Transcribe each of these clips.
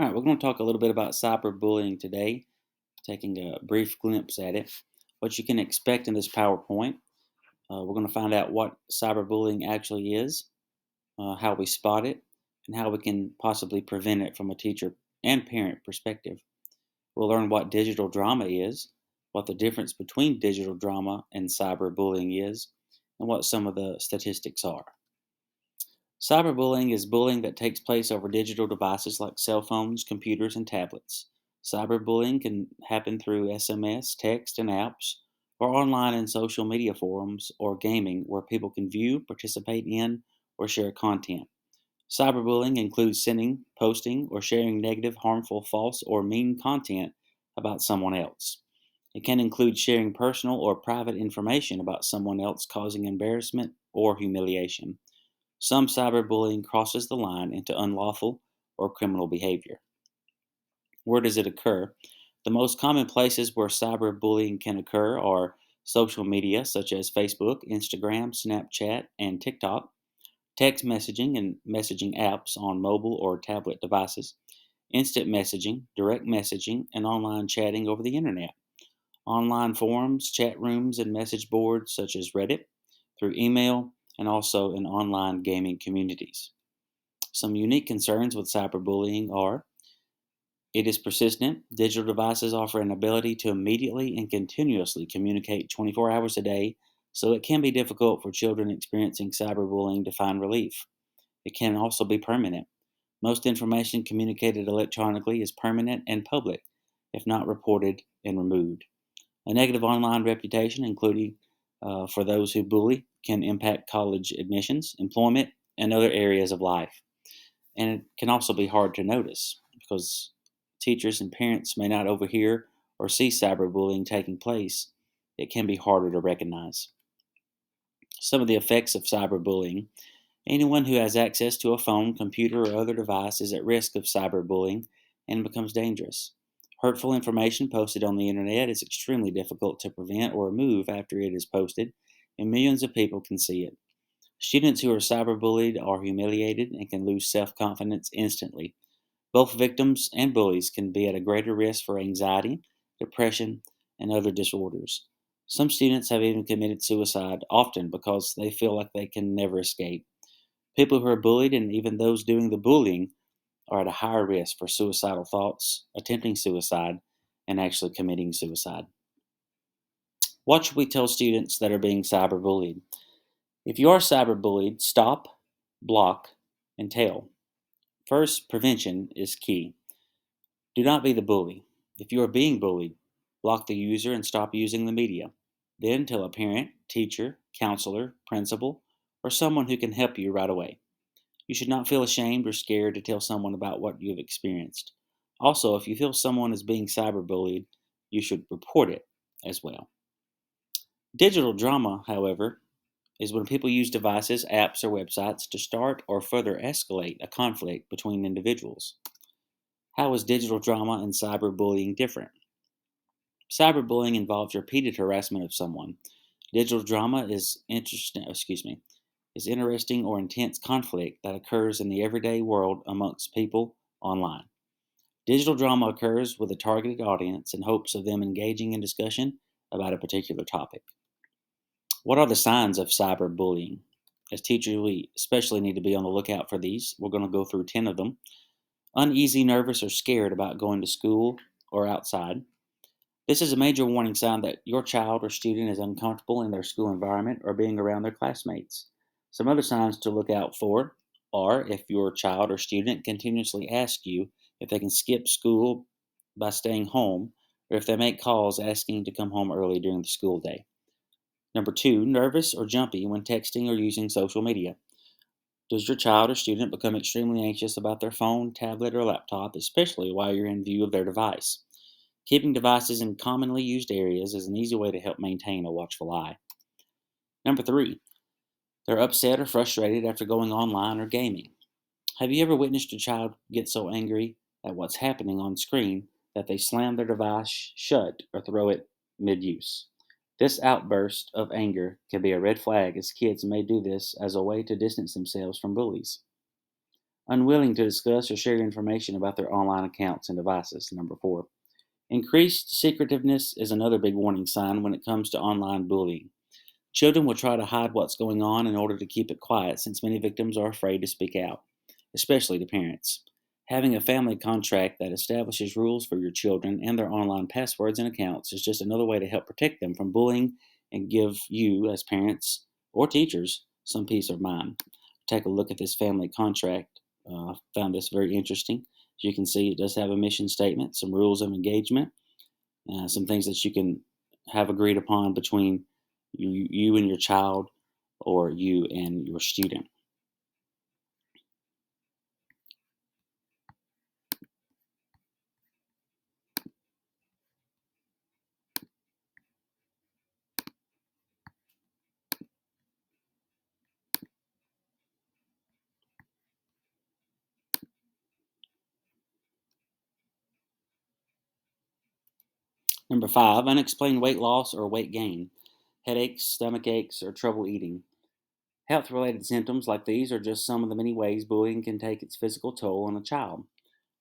All right, we're going to talk a little bit about cyberbullying today, taking a brief glimpse at it, what you can expect in this PowerPoint. We're going to find out what cyberbullying actually is, how we spot it, and how we can possibly prevent it from a teacher and parent perspective. We'll learn what digital drama is, what the difference between digital drama and cyberbullying is, and what some of the statistics are. Cyberbullying is bullying that takes place over digital devices like cell phones, computers, and tablets. Cyberbullying can happen through SMS, text, and apps, or online and social media forums or gaming where people can view, participate in, or share content. Cyberbullying includes sending, posting, or sharing negative, harmful, false, or mean content about someone else. It can include sharing personal or private information about someone else, causing embarrassment or humiliation. Some cyberbullying crosses the line into unlawful or criminal behavior. Where does it occur? The most common places where cyberbullying can occur are social media such as Facebook, Instagram, Snapchat, and TikTok, text messaging and messaging apps on mobile or tablet devices, instant messaging, direct messaging, and online chatting over the internet, online forums, chat rooms, and message boards such as Reddit, through email, and also in online gaming communities. Some unique concerns with cyberbullying are: it is persistent. Digital devices offer an ability to immediately and continuously communicate 24 hours a day, so it can be difficult for children experiencing cyberbullying to find relief. It can also be permanent. Most information communicated electronically is permanent and public, if not reported and removed. A negative online reputation, including for those who bully, can impact college admissions, employment, and other areas of life. And it can also be hard to notice because teachers and parents may not overhear or see cyberbullying taking place. It can be harder to recognize. Some of the effects of cyberbullying: anyone who has access to a phone, computer, or other device is at risk of cyberbullying and becomes dangerous. Hurtful information posted on the internet is extremely difficult to prevent or remove after it is posted, and millions of people can see it. Students who are cyberbullied are humiliated and can lose self confidence instantly. Both victims and bullies can be at a greater risk for anxiety, depression, and other disorders. Some students have even committed suicide, often because they feel like they can never escape. People who are bullied and even those doing the bullying are at a higher risk for suicidal thoughts, attempting suicide, and actually committing suicide. What should we tell students that are being cyberbullied? If you are cyberbullied, stop, block, and tell. First, prevention is key. Do not be the bully. If you are being bullied, block the user and stop using the media. Then tell a parent, teacher, counselor, principal, or someone who can help you right away. You should not feel ashamed or scared to tell someone about what you have experienced. Also, if you feel someone is being cyberbullied, you should report it as well. Digital drama, however, is when people use devices, apps, or websites to start or further escalate a conflict between individuals. How is digital drama and cyberbullying different? Cyberbullying involves repeated harassment of someone. Digital drama is interesting or intense conflict that occurs in the everyday world amongst people online. Digital drama occurs with a targeted audience in hopes of them engaging in discussion about a particular topic. What are the signs of cyberbullying? As teachers, we especially need to be on the lookout for these. We're going to go through 10 of them. Uneasy, nervous, or scared about going to school or outside. This is a major warning sign that your child or student is uncomfortable in their school environment or being around their classmates. Some other signs to look out for are if your child or student continuously asks you if they can skip school by staying home, or if they make calls asking to come home early during the school day. Number two, nervous or jumpy when texting or using social media. Does your child or student become extremely anxious about their phone, tablet, or laptop, especially while you're in view of their device? Keeping devices in commonly used areas is an easy way to help maintain a watchful eye. Number three, they're upset or frustrated after going online or gaming. Have you ever witnessed a child get so angry at what's happening on screen that they slam their device shut or throw it mid use? This outburst of anger can be a red flag, as kids may do this as a way to distance themselves from bullies. Unwilling to discuss or share information about their online accounts and devices. Number 4. Increased secretiveness is another big warning sign when it comes to online bullying. Children will try to hide what's going on in order to keep it quiet since many victims are afraid to speak out, especially to parents. Having a family contract that establishes rules for your children and their online passwords and accounts is just another way to help protect them from bullying and give you, as parents or teachers, some peace of mind. Take a look at this family contract. I found this very interesting. As you can see, it does have a mission statement, some rules of engagement, some things that you can have agreed upon between you and your child or you and your student. Number 5, unexplained weight loss or weight gain, headaches, stomach aches, or trouble eating. Health related symptoms like these are just some of the many ways bullying can take its physical toll on a child.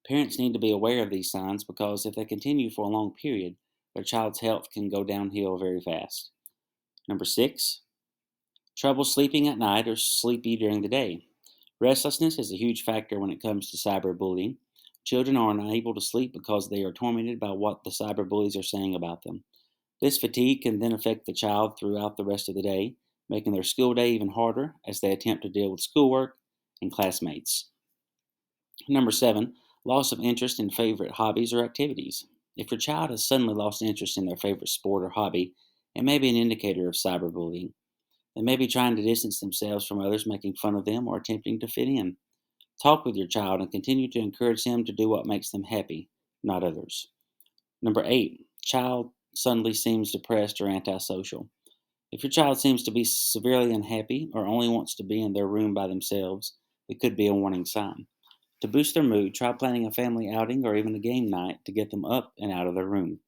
Parents need to be aware of these signs because if they continue for a long period, their child's health can go downhill very fast. Number 6, trouble sleeping at night or sleepy during the day. Restlessness is a huge factor when it comes to cyberbullying. Children are unable to sleep because they are tormented by what the cyberbullies are saying about them. This fatigue can then affect the child throughout the rest of the day, making their school day even harder as they attempt to deal with schoolwork and classmates. Number 7, loss of interest in favorite hobbies or activities. If your child has suddenly lost interest in their favorite sport or hobby, it may be an indicator of cyberbullying. They may be trying to distance themselves from others, making fun of them, or attempting to fit in. Talk with your child and continue to encourage them to do what makes them happy, not others. Number 8, child suddenly seems depressed or antisocial. If your child seems to be severely unhappy or only wants to be in their room by themselves, it could be a warning sign. To boost their mood, try planning a family outing or even a game night to get them up and out of their room.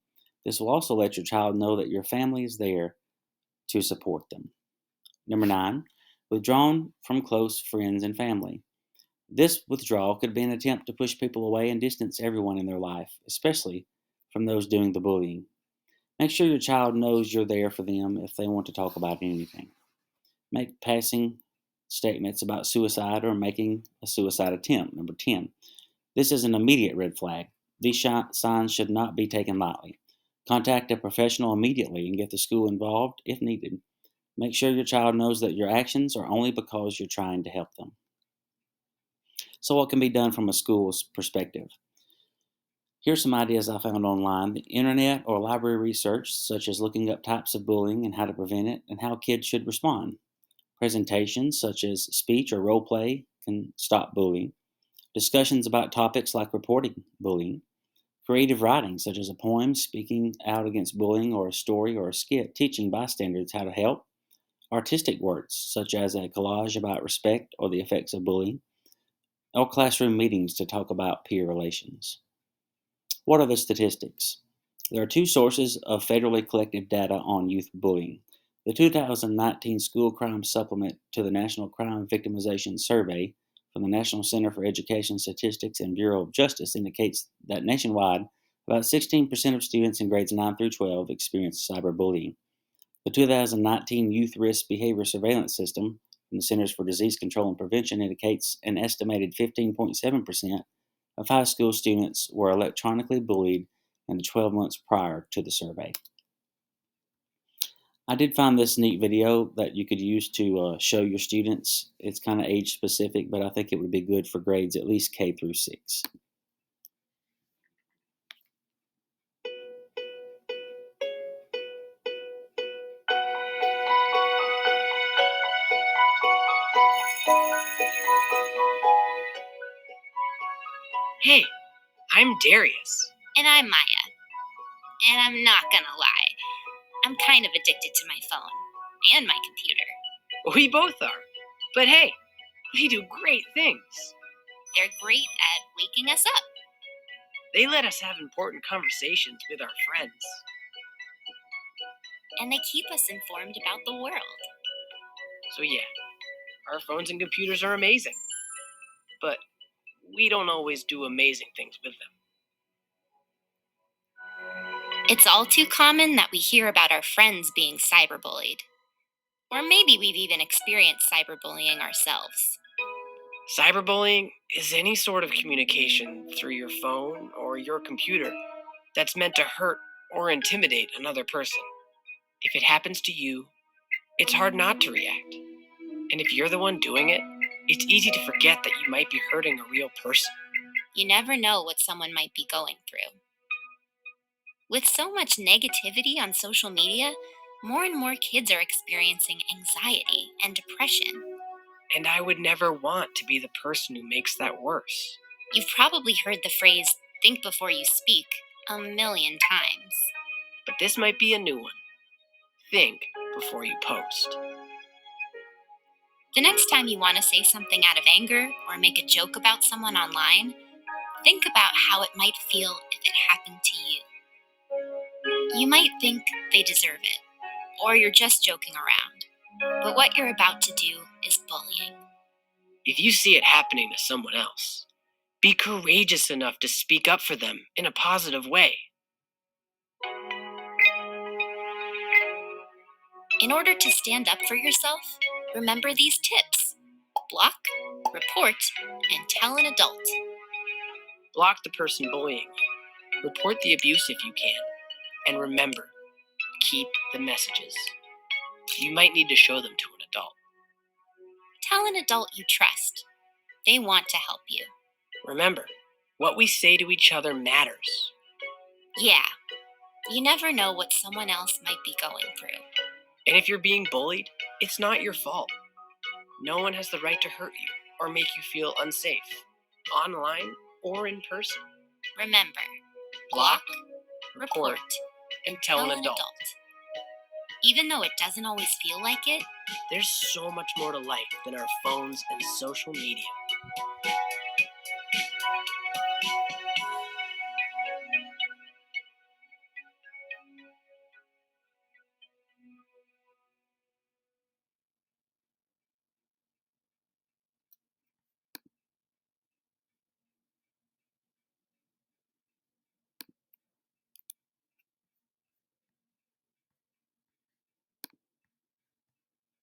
This will also let your child know that your family is there to support them. Number 9, withdrawn from close friends and family. This withdrawal could be an attempt to push people away and distance everyone in their life, especially from those doing the bullying. Make sure your child knows you're there for them if they want to talk about anything. Make passing statements about suicide or making a suicide attempt. Number 10. This is an immediate red flag. These signs should not be taken lightly. Contact a professional immediately and get the school involved if needed. Make sure your child knows that your actions are only because you're trying to help them. So, what can be done from a school's perspective? Here's some ideas I found online. The internet or library research, such as looking up types of bullying and how to prevent it, and how kids should respond. Presentations, such as speech or role play, can stop bullying. Discussions about topics like reporting bullying. Creative writing, such as a poem speaking out against bullying, or a story or a skit teaching bystanders how to help. Artistic works, such as a collage about respect or the effects of bullying. Or classroom meetings to talk about peer relations. What are the statistics? There are two sources of federally collected data on youth bullying. The 2019 School Crime Supplement to the National Crime Victimization Survey from the National Center for Education Statistics and Bureau of Justice indicates that nationwide, about 16% of students in grades 9 through 12 experience cyberbullying. The 2019 Youth Risk Behavior Surveillance System from the Centers for Disease Control and Prevention indicates an estimated 15.7% of high school students were electronically bullied in the 12 months prior to the survey. I did find this neat video that you could use to show your students. It's kind of age specific, but I think it would be good for grades at least K through 6. Hey, I'm Darius. And I'm Maya. And I'm not gonna lie, I'm kind of addicted to my phone and my computer. We both are. But hey, they do great things. They're great at waking us up. They let us have important conversations with our friends. And they keep us informed about the world. So yeah, our phones and computers are amazing. But we don't always do amazing things with them. It's all too common that we hear about our friends being cyberbullied. Or maybe we've even experienced cyberbullying ourselves. Cyberbullying is any sort of communication through your phone or your computer that's meant to hurt or intimidate another person. If it happens to you, it's hard not to react. And if you're the one doing it, it's easy to forget that you might be hurting a real person. You never know what someone might be going through. With so much negativity on social media, more and more kids are experiencing anxiety and depression. And I would never want to be the person who makes that worse. You've probably heard the phrase, think before you speak, a million times. But this might be a new one. Think before you post. The next time you want to say something out of anger or make a joke about someone online, think about how it might feel if it happened to you. You might think they deserve it, or you're just joking around. But what you're about to do is bullying. If you see it happening to someone else, be courageous enough to speak up for them in a positive way. In order to stand up for yourself, remember these tips: block, report, and tell an adult. Block the person bullying you. Report the abuse if you can. And remember, keep the messages. You might need to show them to an adult. Tell an adult you trust. They want to help you. Remember, what we say to each other matters. Yeah, you never know what someone else might be going through. And if you're being bullied, it's not your fault. No one has the right to hurt you or make you feel unsafe, online or in person. Remember, Block, report, and tell an adult. Even though it doesn't always feel like it, There's so much more to life than our phones and social media.